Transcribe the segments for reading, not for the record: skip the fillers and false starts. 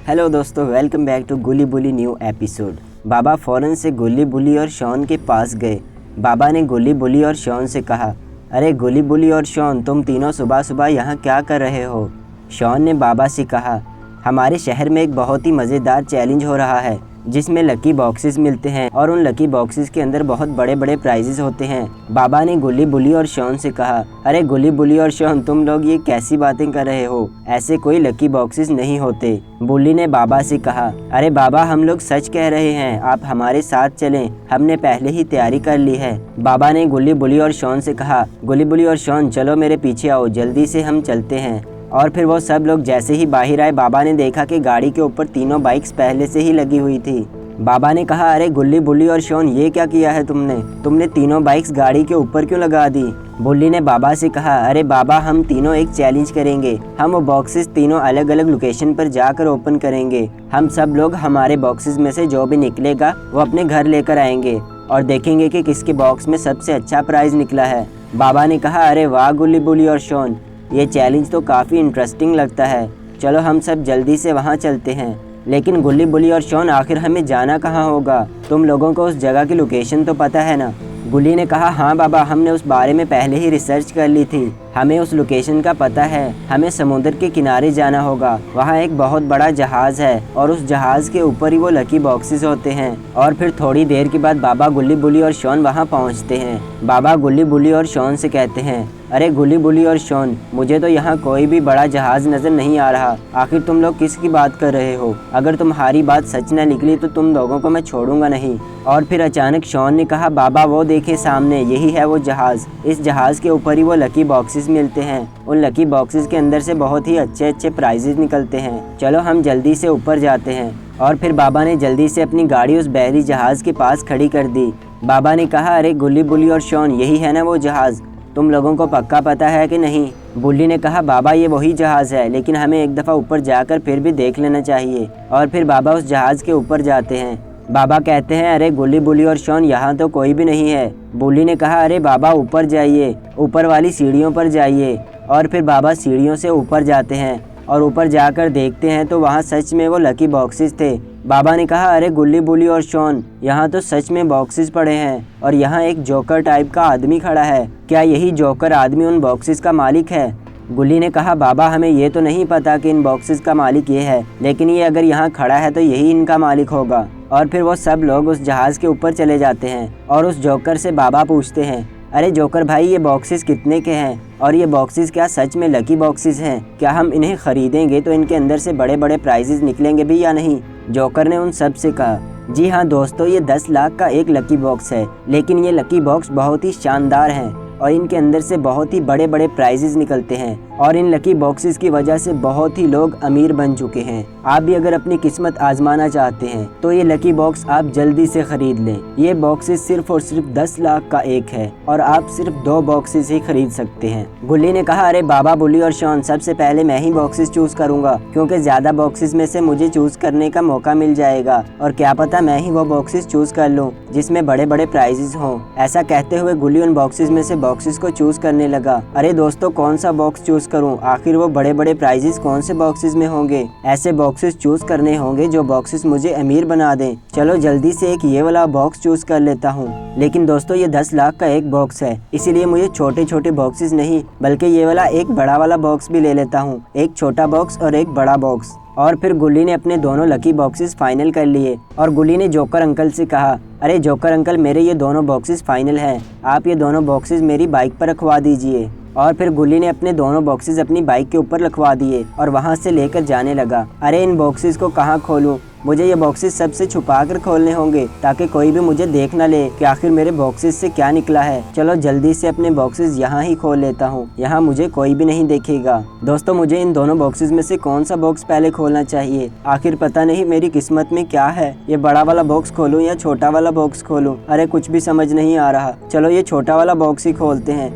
Hello दोस्तों, welcome back to गुली बुली new episode. बाबा फ़ौरन से गुली बुली और शॉन के पास गए। बाबा ने गुली बुली और शॉन से कहा, अरे गुली बुली और शॉन, तुम तीनों सुबह सुबह यहाँ क्या कर रहे हो? शॉन ने बाबा से कहा, हमारे शहर में एक बहुत ही मज़ेदार चैलेंज हो रहा है जिसमें लकी बॉक्सेस मिलते हैं और उन लकी बॉक्सेस के अंदर बहुत बड़े बड़े प्राइजेस होते हैं। बाबा ने गुली बुली और शॉन से कहा, अरे गुली बुली और शॉन, तुम लोग ये कैसी बातें कर रहे हो? ऐसे कोई लकी बॉक्सेस नहीं होते। बुली ने बाबा से कहा, अरे बाबा, हम लोग सच कह रहे हैं, आप हमारे साथ चलें, हमने पहले ही तैयारी कर ली है। बाबा ने गुली बुली और शॉन से कहा, गुली बुली और शॉन, चलो मेरे पीछे आओ, जल्दी से हम चलते हैं। और फिर वो सब लोग जैसे ही बाहर आए, बाबा ने देखा कि गाड़ी के ऊपर तीनों बाइक्स पहले से ही लगी हुई थी। बाबा ने कहा, अरे गुल्ली बुल्ली और शॉन, ये क्या किया है तुमने तीनों बाइक्स गाड़ी के ऊपर क्यों लगा दी? बुल्ली ने बाबा से कहा, अरे बाबा, हम तीनों एक चैलेंज करेंगे। हम वो बॉक्सेस तीनों अलग अलग लोकेशन पर जाकर ओपन करेंगे। हम सब लोग हमारे बॉक्सेस में से जो भी निकलेगा वो अपने घर लेकर आएंगे और देखेंगे कि किसके बॉक्स में सबसे अच्छा प्राइज निकला है। बाबा ने कहा, अरे वाह गुल्ली बुल्ली और शॉन, ये चैलेंज तो काफ़ी इंटरेस्टिंग लगता है। चलो हम सब जल्दी से वहाँ चलते हैं। लेकिन गुल्ली बुल्ली और शॉन, आखिर हमें जाना कहाँ होगा? तुम लोगों को उस जगह की लोकेशन तो पता है ना? गुल्ली ने कहा, हाँ बाबा, हमने उस बारे में पहले ही रिसर्च कर ली थी, हमें उस लोकेशन का पता है। हमें समुद्र के किनारे जाना होगा, वहाँ एक बहुत बड़ा जहाज़ है और उस जहाज़ के ऊपर ही वो लकी बॉक्सेस होते हैं। और फिर थोड़ी देर के बाद बाबा गुल्ली बुल्ली और शॉन वहाँ पहुँचते हैं। बाबा गुल्ली बुल्ली और शॉन से कहते हैं, अरे गुल्ली बुल्ली और शॉन, मुझे तो यहाँ कोई भी बड़ा जहाज़ नज़र नहीं आ रहा। आखिर तुम लोग किसकी बात कर रहे हो? अगर तुम्हारी बात सच न निकली तो तुम लोगों को मैं छोड़ूंगा नहीं। और फिर अचानक शॉन ने कहा, बाबा वो देखे सामने, यही है वो जहाज़। इस जहाज़ के ऊपर ही वो लकी बॉक्सेस मिलते हैं। उन लकी बॉक्सेस के अंदर से बहुत ही अच्छे अच्छे प्राइजेस निकलते हैं। चलो हम जल्दी से ऊपर जाते हैं। और फिर बाबा ने जल्दी से अपनी गाड़ी उस बहरी जहाज़ के पास खड़ी कर दी। बाबा ने कहा, अरे गुल्ली बुल्ली और शॉन, यही है ना वो जहाज़? तुम लोगों को पक्का पता है कि नहीं? बुल्ली ने कहा, बाबा ये वही जहाज़ है, लेकिन हमें एक दफ़ा ऊपर जाकर फिर भी देख लेना चाहिए। और फिर बाबा उस जहाज़ के ऊपर जाते हैं। बाबा कहते हैं, अरे गुल्ली बुल्ली और शॉन, यहाँ तो कोई भी नहीं है। बुल्ली ने कहा, अरे बाबा ऊपर जाइए, ऊपर वाली सीढ़ियों पर जाइए। और फिर बाबा सीढ़ियों से ऊपर जाते हैं और ऊपर जाकर देखते हैं तो वहाँ सच में वो लकी बॉक्सेस थे। बाबा ने कहा, अरे गुल्ली बुल्ली और शॉन, यहाँ तो सच में बॉक्सेस पड़े हैं और यहाँ एक जोकर टाइप का आदमी खड़ा है। क्या यही जोकर आदमी उन बॉक्सेस का मालिक है? गुल्ली ने कहा, बाबा हमें ये तो नहीं पता कि इन बॉक्सेस का मालिक ये है, लेकिन ये अगर यहाँ खड़ा है तो यही इनका मालिक होगा। और फिर वो सब लोग उस जहाज़ के ऊपर चले जाते हैं और उस जोकर से बाबा पूछते हैं, अरे जोकर भाई, ये बॉक्सेस कितने के हैं? और ये बॉक्सेस क्या सच में लकी बॉक्सेस हैं? क्या हम इन्हें ख़रीदेंगे तो इनके अंदर से बड़े बड़े प्राइजेस निकलेंगे भी या नहीं? जोकर ने उन सब से कहा, जी हाँ दोस्तों, ये 10 लाख का एक लकी बॉक्स है, लेकिन ये लकी बॉक्स बहुत ही शानदार हैं और इनके अंदर से बहुत ही बड़े बड़े प्राइजेस निकलते हैं और इन लकी बॉक्सेस की वजह से बहुत ही लोग अमीर बन चुके हैं। आप भी अगर अपनी किस्मत आजमाना चाहते हैं तो ये लकी बॉक्स आप जल्दी से खरीद लें। ये बॉक्सेस सिर्फ और सिर्फ 10 लाख का एक है और आप सिर्फ 2 बॉक्सेस ही खरीद सकते हैं। गुल्ली ने कहा, अरे बाबा बुल्ली और शॉन, सबसे पहले मैं ही बॉक्सेस चूज करूंगा, क्योंकि ज्यादा बॉक्सेस में से मुझे चूज करने का मौका मिल जाएगा और क्या पता मैं ही वो बॉक्सेस चूज कर लूँ जिसमें बड़े बड़े प्राइजेस हों। ऐसा कहते हुए गुल्ली उन बॉक्सेस में से बॉक्सेस को चूज करने लगा। अरे दोस्तों, कौन सा बॉक्स चूज करूं? आखिर वो बड़े बड़े प्राइजेस कौन से बॉक्सेस में होंगे? ऐसे बॉक्सेस चूज करने होंगे जो बॉक्सेस मुझे अमीर बना दें। चलो जल्दी से एक ये वाला बॉक्स चूज कर लेता हूँ। लेकिन दोस्तों, ये 10 लाख का एक बॉक्स है, इसीलिए मुझे छोटे छोटे बॉक्सेस नहीं बल्कि ये वाला एक बड़ा वाला बॉक्स भी ले लेता हूँ। एक छोटा बॉक्स और एक बड़ा बॉक्स। और फिर गुल्ली ने अपने दोनों लकी बॉक्सेस फाइनल कर लिए और गुल्ली ने जोकर अंकल से कहा, अरे जोकर अंकल, मेरे ये दोनों बॉक्सेस फाइनल हैं, आप ये दोनों बॉक्सेस मेरी बाइक पर रखवा दीजिए। और फिर गुल्ली ने अपने दोनों बॉक्सेस अपनी बाइक के ऊपर रखवा दिए और वहाँ से लेकर जाने लगा। अरे इन बॉक्सेस को कहाँ खोलूँ? मुझे ये बॉक्सेस सबसे छुपा कर खोलने होंगे ताकि कोई भी मुझे देख न ले कि आखिर मेरे बॉक्सेस से क्या निकला है। चलो जल्दी से अपने बॉक्सेस यहाँ ही खोल लेता हूँ, यहाँ मुझे कोई भी नहीं देखेगा। दोस्तों, मुझे इन दोनों बॉक्सेस में से कौन सा बॉक्स पहले खोलना चाहिए? आखिर पता नहीं मेरी किस्मत में क्या है, ये बड़ा वाला बॉक्स खोलूँ या छोटा वाला बॉक्स खोलूँ? अरे कुछ भी समझ नहीं आ रहा। चलो ये छोटा वाला बॉक्स ही खोलते हैं।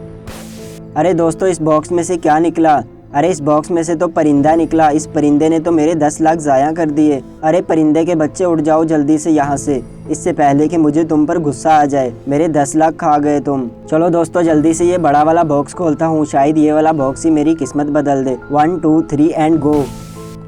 अरे दोस्तों, इस बॉक्स में से क्या निकला? अरे इस बॉक्स में से तो परिंदा निकला। इस परिंदे ने तो मेरे 10 लाख ज़ाया कर दिए। अरे परिंदे के बच्चे, उड़ जाओ जल्दी से यहाँ से, इससे पहले कि मुझे तुम पर गुस्सा आ जाए। मेरे 10 लाख खा गए तुम। चलो दोस्तों, जल्दी से ये बड़ा वाला बॉक्स खोलता हूँ, शायद ये वाला बॉक्स ही मेरी किस्मत बदल दे। 1 2 3 एंड गो।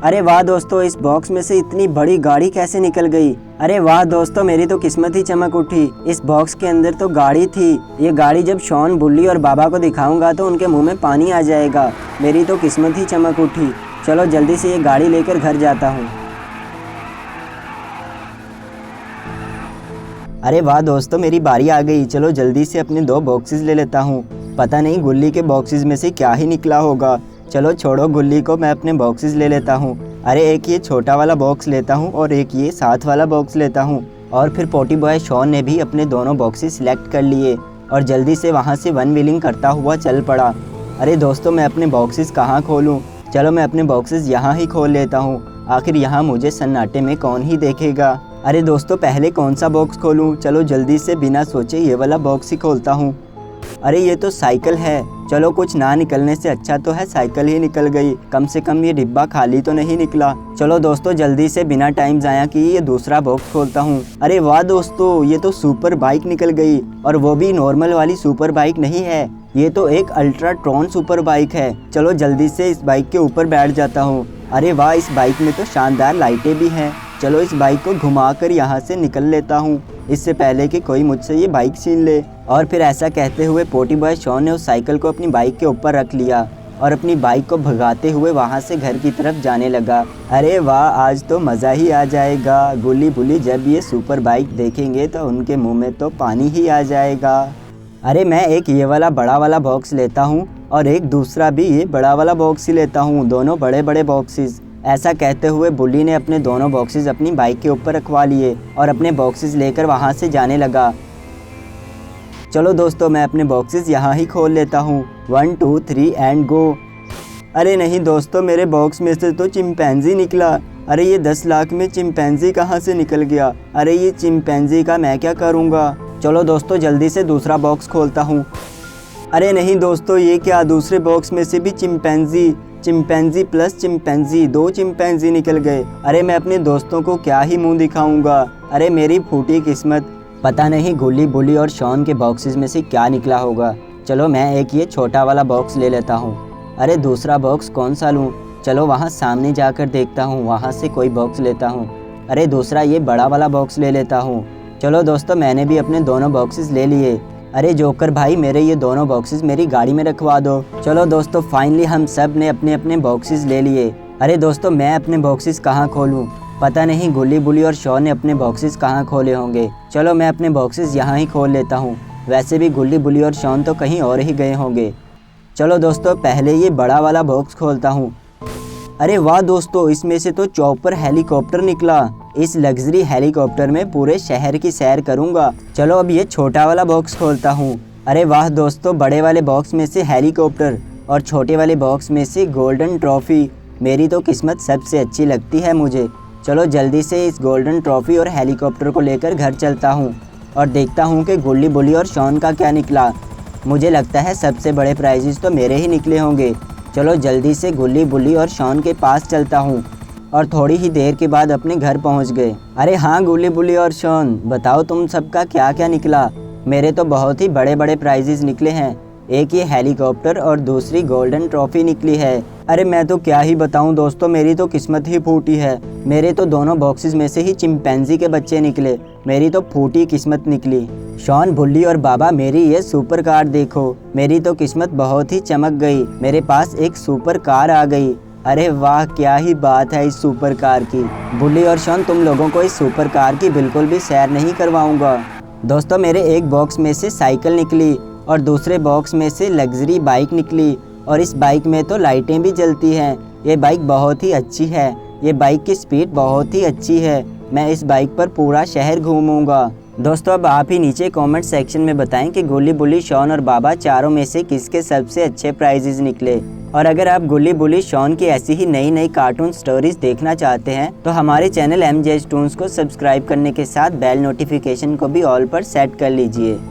अरे वाह दोस्तों, इस बॉक्स में से इतनी बड़ी गाड़ी कैसे निकल गई। अरे वाह दोस्तों, मेरी तो किस्मत ही चमक उठी। इस बॉक्स के अंदर तो गाड़ी थी। ये गाड़ी जब शॉन, बुल्ली और बाबा को दिखाऊंगा तो उनके मुंह में पानी आ जाएगा। मेरी तो किस्मत ही चमक उठी। चलो जल्दी से ये गाड़ी लेकर घर जाता हूँ। अरे वाह दोस्तों, मेरी बारी आ गई। चलो जल्दी से अपने 2 बॉक्सेस ले लेता हूँ। पता नहीं गुल्ली के बॉक्सेस में से क्या ही निकला होगा। चलो छोड़ो गुल्ली को, मैं अपने बॉक्सेस ले लेता हूँ। अरे एक ये छोटा वाला बॉक्स लेता हूँ और एक ये साथ वाला बॉक्स लेता हूँ। और फिर पोटी बॉय शॉन ने भी अपने दोनों बॉक्सेस सिलेक्ट कर लिए और जल्दी से वहाँ से वन व्हीलिंग करता हुआ चल पड़ा। अरे दोस्तों, मैं अपने बॉक्सेस कहाँ खोलूँ। चलो मैं अपने बॉक्सेस यहाँ ही खोल लेता हूँ। आखिर यहाँ मुझे सन्नाटे में कौन ही देखेगा। अरे दोस्तों, पहले कौन सा बॉक्स खोलूँ। चलो जल्दी से बिना सोचे ये वाला बॉक्स ही खोलता हूँ। अरे ये तो साइकिल है। चलो कुछ ना निकलने से अच्छा तो है साइकिल ही निकल गई। कम से कम ये डिब्बा खाली तो नहीं निकला। चलो दोस्तों जल्दी से बिना टाइम ज़ाया किए ये दूसरा बॉक्स खोलता हूँ। अरे वाह दोस्तों, ये तो सुपर बाइक निकल गई। और वो भी नॉर्मल वाली सुपर बाइक नहीं है, ये तो एक अल्ट्रा ट्रॉन सुपर बाइक है। चलो जल्दी से इस बाइक के ऊपर बैठ जाता हूँ। अरे वाह, इस बाइक में तो शानदार लाइटें भी हैं। चलो इस बाइक को घुमाकर यहाँ से निकल लेता हूँ, इससे पहले कि कोई मुझसे ये बाइक छीन ले। और फिर ऐसा कहते हुए पोटी बॉय शॉन ने उस साइकिल को अपनी बाइक के ऊपर रख लिया और अपनी बाइक को भगाते हुए वहाँ से घर की तरफ जाने लगा। अरे वाह, आज तो मज़ा ही आ जाएगा। गुल्ली बुल्ली जब ये सुपर बाइक देखेंगे तो उनके मुँह में तो पानी ही आ जाएगा। अरे मैं एक ये वाला बड़ा वाला बॉक्स लेता हूँ और एक दूसरा भी ये बड़ा वाला बॉक्स ही लेता हूँ, दोनों बड़े बड़े बॉक्सेस। ऐसा कहते हुए बुल्ली ने अपने दोनों बॉक्सेस अपनी बाइक के ऊपर रखवा लिए और अपने बॉक्सेस लेकर वहाँ से जाने लगा। चलो दोस्तों, मैं अपने बॉक्सेस यहाँ ही खोल लेता हूँ। 1 2 3 एंड गो। अरे नहीं दोस्तों, मेरे बॉक्स में से तो चिंपैंजी निकला। अरे ये 10 लाख में चिंपैंजी कहाँ से निकल गया। अरे ये चिंपैंजी का मैं क्या करूँगा। चलो दोस्तों जल्दी से दूसरा बॉक्स खोलता हूँ। अरे नहीं दोस्तों, ये क्या, दूसरे बॉक्स में से भी चिंपैंजी प्लस चिंपैंजी, 2 चिंपैंजी निकल गए। अरे मैं अपने दोस्तों को क्या ही मुंह दिखाऊंगा। अरे मेरी फूटी किस्मत। पता नहीं गुल्ली बुल्ली और शॉन के बॉक्सेस में से क्या निकला होगा। चलो मैं एक ये छोटा वाला बॉक्स ले लेता हूँ। अरे दूसरा बॉक्स कौन सा लूँ। चलो वहाँ सामने जाकर देखता हूँ, वहाँ से कोई बॉक्स लेता हूँ। अरे दूसरा ये बड़ा वाला बॉक्स ले लेता हूँ। चलो दोस्तों, मैंने भी अपने दोनों बॉक्सेस ले लिए। अरे जोकर भाई, मेरे ये दोनों बॉक्सेस मेरी गाड़ी में रखवा दो। चलो दोस्तों, फाइनली हम सब ने अपने अपने बॉक्सेस ले लिए। अरे दोस्तों, मैं अपने बॉक्सेस कहाँ खोलूँ। पता नहीं गुल्ली बुल्ली और शॉन ने अपने बॉक्सेस कहाँ खोले होंगे। चलो मैं अपने बॉक्सेस यहाँ ही खोल लेता हूँ। वैसे भी गुल्ली बुल्ली और शॉन तो कहीं और ही गए होंगे। चलो दोस्तों, पहले ये बड़ा वाला बॉक्स खोलता हूँ। अरे वाह दोस्तों, इसमें से तो चॉपर हेलीकॉप्टर निकला। इस लग्जरी हेलीकॉप्टर में पूरे शहर की सैर करूंगा। चलो अब ये छोटा वाला बॉक्स खोलता हूँ। अरे वाह दोस्तों, बड़े वाले बॉक्स में से हेलीकॉप्टर और छोटे वाले बॉक्स में से गोल्डन ट्रॉफी। मेरी तो किस्मत सबसे अच्छी लगती है मुझे। चलो जल्दी से इस गोल्डन ट्रॉफी और हेलीकॉप्टर को लेकर घर चलता हूँ और देखता हूँ कि गुल्ली बुल्ली और शॉन का क्या निकला। मुझे लगता है सबसे बड़े प्राइजेस तो मेरे ही निकले होंगे। चलो जल्दी से गुल्ली बुल्ली और शॉन के पास चलता हूँ और थोड़ी ही देर के बाद अपने घर पहुँच गए। अरे हाँ गुल्ली बुल्ली और शॉन, बताओ तुम सबका क्या क्या निकला। मेरे तो बहुत ही बड़े बड़े प्राइजेस निकले हैं। एक ये हेलीकॉप्टर और दूसरी गोल्डन ट्रॉफी निकली है। अरे मैं तो क्या ही बताऊं दोस्तों, मेरी तो किस्मत ही फूटी है। मेरे तो दोनों बॉक्सेस में से ही चिंपैंजी के बच्चे निकले। मेरी तो फूटी किस्मत निकली। शॉन, बुल्ली और बाबा, मेरी ये सुपर कार देखो। मेरी तो किस्मत बहुत ही चमक गई। मेरे पास एक सुपर कार आ गई। अरे वाह, क्या ही बात है इस सुपर कार की। बुल्ली और शॉन, तुम लोगों को इस सुपर कार की बिल्कुल भी सैर नहीं करवाऊंगा। दोस्तों, मेरे एक बॉक्स में से साइकिल निकली और दूसरे बॉक्स में से लग्जरी बाइक निकली और इस बाइक में तो लाइटें भी जलती हैं। ये बाइक बहुत ही अच्छी है। ये बाइक की स्पीड बहुत ही अच्छी है। मैं इस बाइक पर पूरा शहर घूमूंगा। दोस्तों, अब आप ही नीचे कमेंट सेक्शन में बताएं कि गुल्ली बुल्ली, शॉन और बाबा चारों में से किसके सबसे अच्छे प्राइजेस निकले। और अगर आप गुल्ली बुल्ली, शॉन की ऐसी ही नई नई कार्टून स्टोरीज देखना चाहते हैं तो हमारे चैनल MJS Toons को सब्सक्राइब करने के साथ बेल नोटिफिकेशन को भी ऑल पर सेट कर लीजिए।